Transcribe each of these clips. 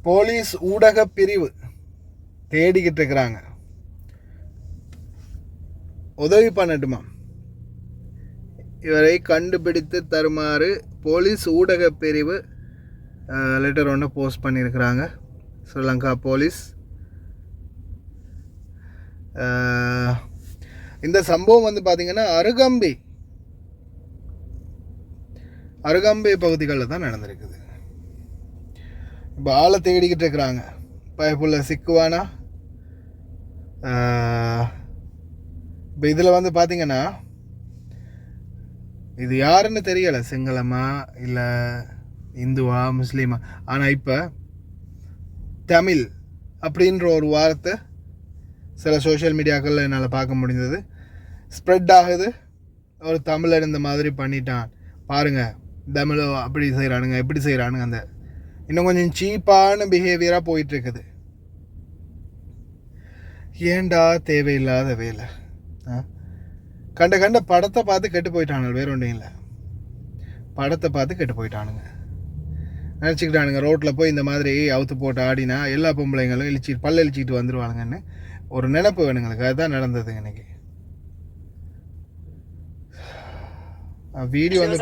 Police ஊடக பிரிவு தேடிக்கிட்டு இருக்கிறாங்க. உதவி பண்ணட்டுமா, இவரை கண்டுபிடித்து தருமாறு போலீஸ் ஊடக பிரிவு லெட்டர் ஒன்று போஸ்ட் பண்ணியிருக்கிறாங்க. ஸ்ரீலங்கா போலீஸ். இந்த சம்பவம் வந்து பார்த்திங்கன்னா அருகம்பை பகுதிகளில் தான் நடந்திருக்குது. இப்போ ஆளை தேடிக்கிட்டு இருக்கிறாங்க. பயப்புள்ள சிக்குவானா. இப்போ இதில் வந்து பார்த்திங்கன்னா இது யாருன்னு தெரியலை, சிங்களமா இல்லை இந்துவா முஸ்லீமா. ஆனால் இப்போ தமிழ் அப்படின்ற ஒரு வார்த்தை சில சோஷியல் மீடியாக்களில் என்னால் பார்க்க முடிஞ்சது. ஸ்ப்ரெட் ஆகுது. ஒரு தமிழர் இந்த மாதிரி பண்ணிட்டான் பாருங்கள், தமிழ் அப்படி செய்கிறானுங்க எப்படி செய்கிறானுங்க, அந்த இன்னும் கொஞ்சம் சீப்பான பிஹேவியராக போயிட்டுருக்குது. ஏண்டா தேவையில்லாத வேலை. கண்ட படத்தை பார்த்து கெட்டு போயிட்டானுங்க. வேற ஒன்றும் இல்லை, படத்தை பார்த்து கெட்டு போயிட்டானுங்க. நினச்சிக்கிட்டானுங்க ரோட்டில் போய் இந்த மாதிரி அவுத்து போட்டு ஆடினா எல்லா பொம்பளைங்களும் பல்ல இழிச்சிக்கிட்டு வந்துடுவானுங்கன்னு ஒரு நினைப்பு வேணுங்களுக்கு. அதுதான் நடந்தது இன்னைக்கு. வீடியோ வந்து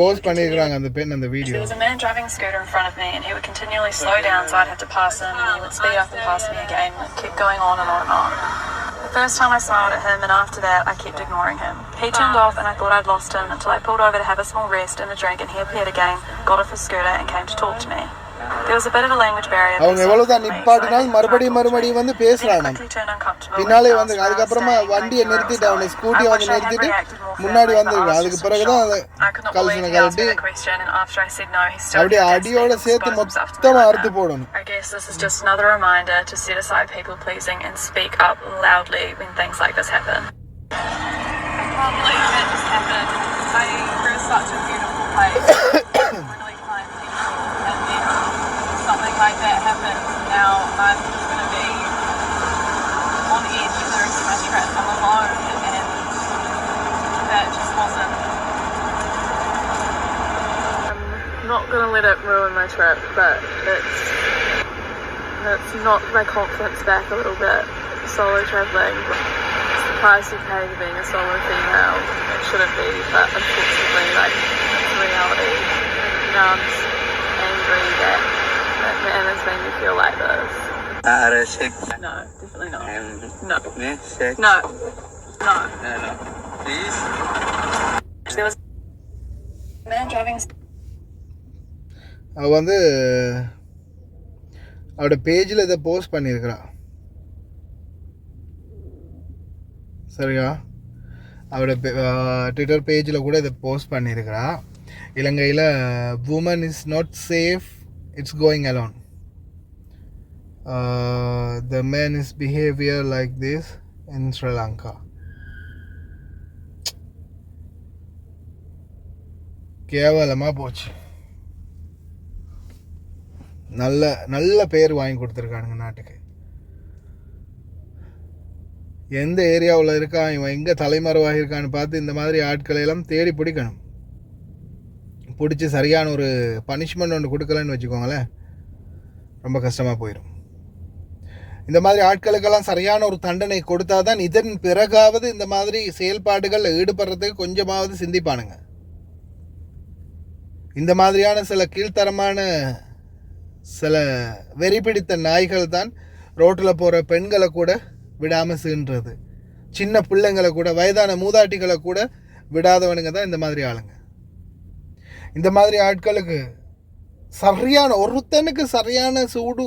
போஸ்ட் பண்ணிருக்காங்க அந்த பெண். அந்த video There was a man driving a scooter in front of me and he would continually slow down so I'd have to pass him and he would speed up and pass me again and keep going on and on and on. The first time I smiled at him and after that I kept ignoring him. He turned off and I thought I'd lost him until I pulled over to have a small rest and a drink and he appeared again, got off his scooter and came to talk to me. There was a bit of a language barrier. அவங்க எவ்வளவுதான் நிப்பாட்டினால் மறுபடியும் வந்து பேசுறாங்க. பின்னாலே வந்து அதுக்கப்புறமா வண்டியை நிறுத்திட்டு அவனை ஸ்கூட்டியை வந்து நிறுத்திட்டு முன்னாடி வந்துருக்கான். அதுக்கு பிறகுதான் கல்சனை கழட்டி அப்படியே அடியோட சேர்த்து மொத்தமாக அறுத்து போடணும். I guess this is just another reminder to set aside people pleasing and speak up loudly when things like this happen. I can't believe that just happened. I grew such a beautiful place. Something like that happens. Now I'm just going to be on edge for the rest of my trip. I'm alone and that just wasn't. I'm not going to let it ruin my trip, but it's knocked my confidence back a little bit. Solo travelling. It's the price you pay for being a solo female. It shouldn't be, but unfortunately, like, it's reality. Now I'm just angry that man has made me feel like this. No, definitely not. No. No. No. No. Please. There was a man driving. அவ வந்து அவட பேஜில் இதை post பண்ணியிருக்கிறான். சரியா, அவட Twitter பேஜில் கூட இதை போஸ்ட் பண்ணியிருக்கிறான். இலங்கையில் woman is not safe, it's going alone. The man is behavior like this in Sri Lanka. கேவலமா போச்சு. நல்ல பேர் வாங்கி கொடுத்துருக்கானுங்க நாட்டுக்கு. எந்த ஏரியாவில் இருக்கான் இவன், எங்கே தலைமறைவாக இருக்கான்னு பார்த்து இந்த மாதிரி ஆட்களை எல்லாம் தேடி பிடிக்கணும். பிடிச்சி சரியான ஒரு பனிஷ்மெண்ட் ஒன்று கொடுக்கலன்னு வச்சுக்கோங்களேன், ரொம்ப கஷ்டமாக போயிடும். இந்த மாதிரி ஆட்களுக்கெல்லாம் சரியான ஒரு தண்டனை கொடுத்தா தான் இதன் பிறகாவது இந்த மாதிரி செயல்பாடுகளில் ஈடுபடுறதுக்கு கொஞ்சமாவது சிந்திப்பானுங்க. இந்த மாதிரியான சில கீழ்த்தரமான சில வெறி பிடித்த நாய்கள் தான் ரோட்டில் போகிற பெண்களை கூட விடாமல் சீன்றது, சின்ன பிள்ளைங்களை கூட, வயதான மூதாட்டிகளை கூட விடாதவனுங்க தான் இந்த மாதிரி ஆளுங்க. இந்த மாதிரி ஆட்களுக்கு ஒருத்தனுக்கு சரியான சூடு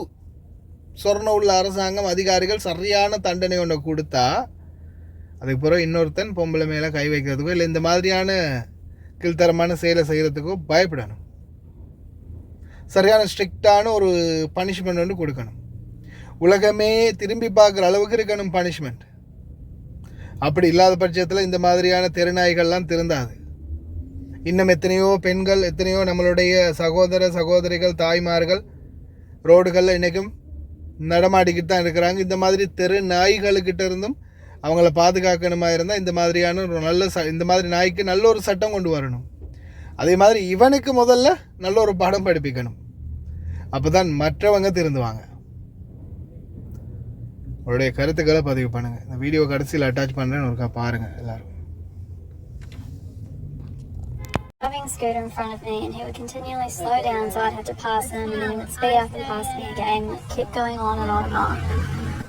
சொர்ண உள்ள அரசாங்கம் அதிகாரிகள் சரியான தண்டனை ஒன்று கொடுத்தா அதுக்கு பிறகு இன்னொருத்தன் பொம்பளை மேலே கை வைக்கிறதுக்கோ இல்லை இந்த மாதிரியான கீழ்த்தரமான செயலை செய்கிறதுக்கோ பயப்படணும். சரியான ஸ்ட்ரிக்டான ஒரு பனிஷ்மெண்ட் ஒன்று கொடுக்கணும். உலகமே திரும்பி பார்க்குற அளவுக்கு இருக்கணும் பனிஷ்மெண்ட். அப்படி இல்லாத பட்சத்தில் இந்த மாதிரியான தெருநாய்கள்லாம் திருந்தாது. இன்னும் எத்தனையோ பெண்கள், எத்தனையோ நம்மளுடைய சகோதரிகள், தாய்மார்கள் ரோடுகளில் இன்றைக்கும் நடமாடிக்கிட்டு தான் இருக்கிறாங்க. இந்த மாதிரி தெரு நாய்களுக்கிட்ட இருந்தும் அவங்கள பாதுகாக்கணுமா இருந்தால் இந்த மாதிரியான ஒரு இந்த மாதிரி நாய்க்கு நல்ல ஒரு சட்டம் கொண்டு வரணும். அதே மாதிரி இவனுக்கு முதல்ல நல்ல ஒரு பாடம் படிப்பிக்கணும். அப்போ தான் மற்றவங்க திருந்துவாங்க. உங்களுடைய கருத்துக்களை பதிவு பண்ணுங்கள். இந்த வீடியோ கடைசியில் அட்டாச் பண்ணுறேன்னு ஒருக்கா பாருங்கள் எல்லோரும். Driving a scooter in front of me and he would continually slow down so I'd have to pass him and then he would speed up and pass me again. It kept going on and on and on.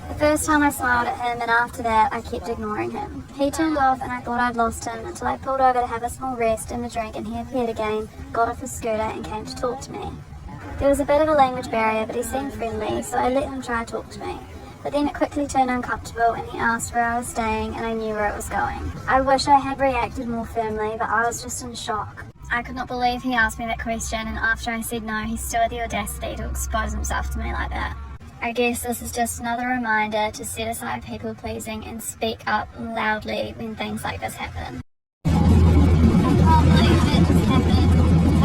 The first time I smiled at him and after that I kept ignoring him. He turned off and I thought I'd lost him until I pulled over to have a small rest and a drink and he appeared again, got off his scooter and came to talk to me. There was a bit of a language barrier but he seemed friendly so I let him try to talk to me. But then it quickly turned uncomfortable and he asked where I was staying and I knew where it was going. I wish I had reacted more firmly but I was just in shock. I could not believe he asked me that question and after I said no he still had the audacity to expose himself to me like that. I guess this is just another reminder to set aside people pleasing and speak up loudly when things like this happen. I can't believe that this happened.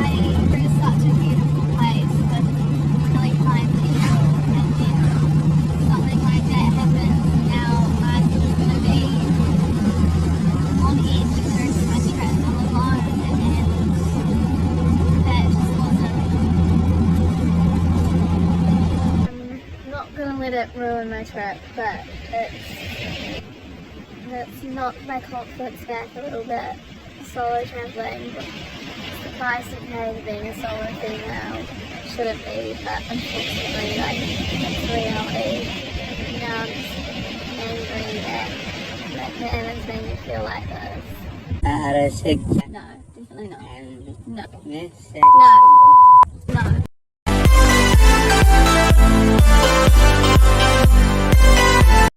I grew such a beautiful place with really kind people and then something like that happened. Now I'm going to be on edge for the rest of my trip all alone and that just wasn't. I'm not going to let it ruin my trip, but it's knocked my confidence back a little bit. Solo travelling, the price you pay to being a solo female shouldn't be, but unfortunately, like, it's the reality. Now I'm just angry that man has made me feel like this. No, definitely not. No. No.